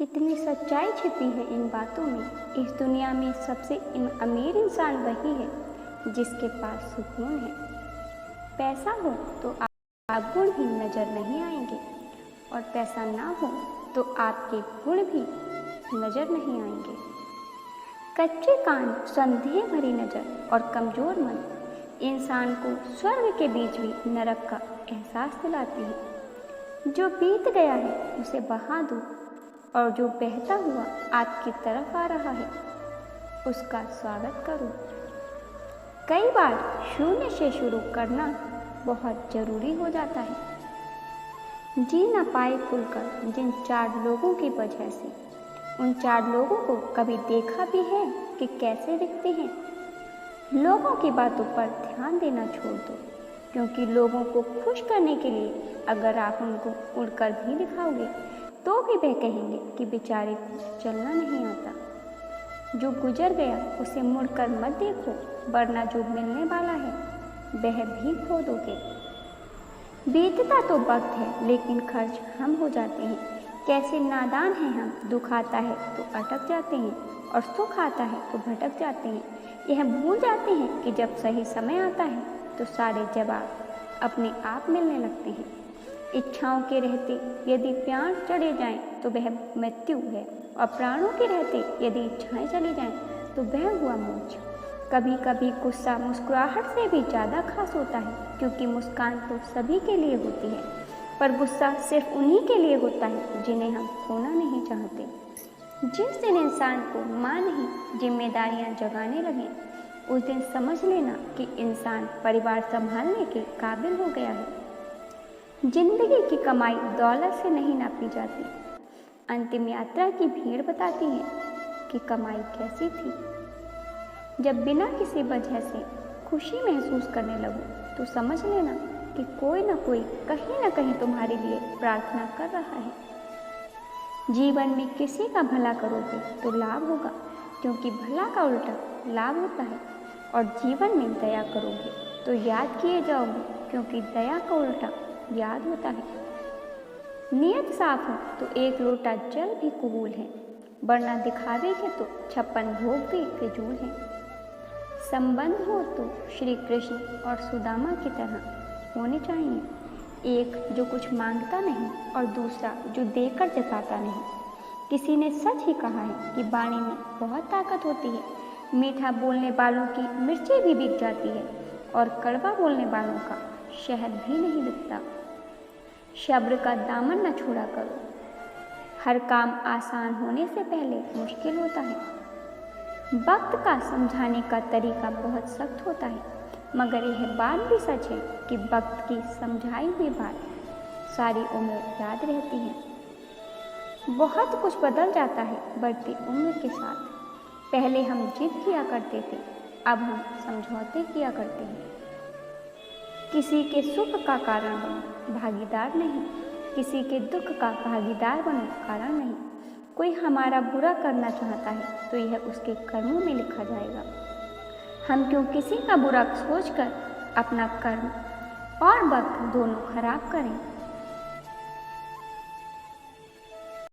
कितनी सच्चाई छिपी है इन बातों में। इस दुनिया में सबसे अमीर इंसान वही है जिसके पास सुकून है। पैसा हो तो आप गुण भी नजर नहीं आएंगे, और पैसा ना हो तो आपके गुण भी नजर नहीं आएंगे। कच्चे कान, संदेह भरी नजर और कमजोर मन इंसान को स्वर्ग के बीच भी नरक का एहसास दिलाती है। जो बीत गया है उसे बहा दो, और जो बहता हुआ आपकी तरफ आ रहा है उसका स्वागत करो। कई बार शून्य से शुरू करना बहुत जरूरी हो जाता है। जी ना पाए खुलकर जिन 4 लोगों की वजह से, उन 4 लोगों को कभी देखा भी है कि कैसे दिखते हैं? लोगों की बातों पर ध्यान देना छोड़ दो, क्योंकि लोगों को खुश करने के लिए अगर आप उनको उड़कर भी दिखाओगे तो भी वह कहेंगे कि बेचारे को चलना नहीं आता। जो गुजर गया उसे मुड़कर मत देखो, वरना जो मिलने वाला है वह भी खो दोगे। बीतता तो वक्त है, लेकिन खर्च हम हो जाते हैं। कैसे नादान हैं हम। दुख आता है तो अटक जाते हैं, और सुख आता है तो भटक जाते हैं। यह भूल जाते हैं कि जब सही समय आता है तो सारे जवाब अपने आप मिलने लगते हैं। इच्छाओं के रहते यदि प्राण चले जाएं तो वह मृत्यु है, और प्राणों के रहते यदि इच्छाएं चली जाएं तो वह हुआ मोक्ष। कभी कभी गुस्सा मुस्कुराहट से भी ज़्यादा खास होता है, क्योंकि मुस्कान तो सभी के लिए होती है, पर गुस्सा सिर्फ उन्हीं के लिए होता है जिन्हें हम खोना नहीं चाहते। जिस दिन इंसान को माँ नहीं जिम्मेदारियाँ जगाने लगें, उस दिन समझ लेना कि इंसान परिवार संभालने के काबिल हो गया है। जिंदगी की कमाई दौलत से नहीं नापी जाती। अंतिम यात्रा की भीड़ बताती है कि कमाई कैसी थी। जब बिना किसी वजह से खुशी महसूस करने लगो तो समझ लेना कि कोई ना कोई कहीं ना कहीं तुम्हारे लिए प्रार्थना कर रहा है। जीवन में किसी का भला करोगे तो लाभ होगा, क्योंकि भला का उल्टा लाभ होता है। और जीवन में दया करोगे तो याद किए जाओगे, क्योंकि दया का उल्टा याद होता है। नियत साफ हो तो 1 लोटा जल भी कबूल है, वरना दिखावे के तो 56 भोग भी फिजूल है। संबंध हो तो श्री कृष्ण और सुदामा की तरह होने चाहिए। एक जो कुछ मांगता नहीं, और दूसरा जो देकर जताता नहीं। किसी ने सच ही कहा है कि वाणी में बहुत ताकत होती है। मीठा बोलने वालों की मिर्ची भी बिक जाती है, और कड़वा बोलने वालों का शहद भी नहीं बिकता। सब्र का दामन न छोड़ा करो। हर काम आसान होने से पहले मुश्किल होता है। वक्त का समझाने का तरीका बहुत सख्त होता है, मगर यह बात भी सच है कि वक्त की समझाई हुई बात सारी उम्र याद रहती है। बहुत कुछ बदल जाता है बढ़ती उम्र के साथ। पहले हम जिद किया करते थे, अब हम समझौते किया करते हैं। किसी के सुख का कारण बनो, भागीदार नहीं। किसी के दुख का भागीदार बनो, कारण नहीं। कोई हमारा बुरा करना चाहता है तो यह उसके कर्मों में लिखा जाएगा। हम क्यों किसी का बुरा सोचकर अपना कर्म और वक्त दोनों खराब करें।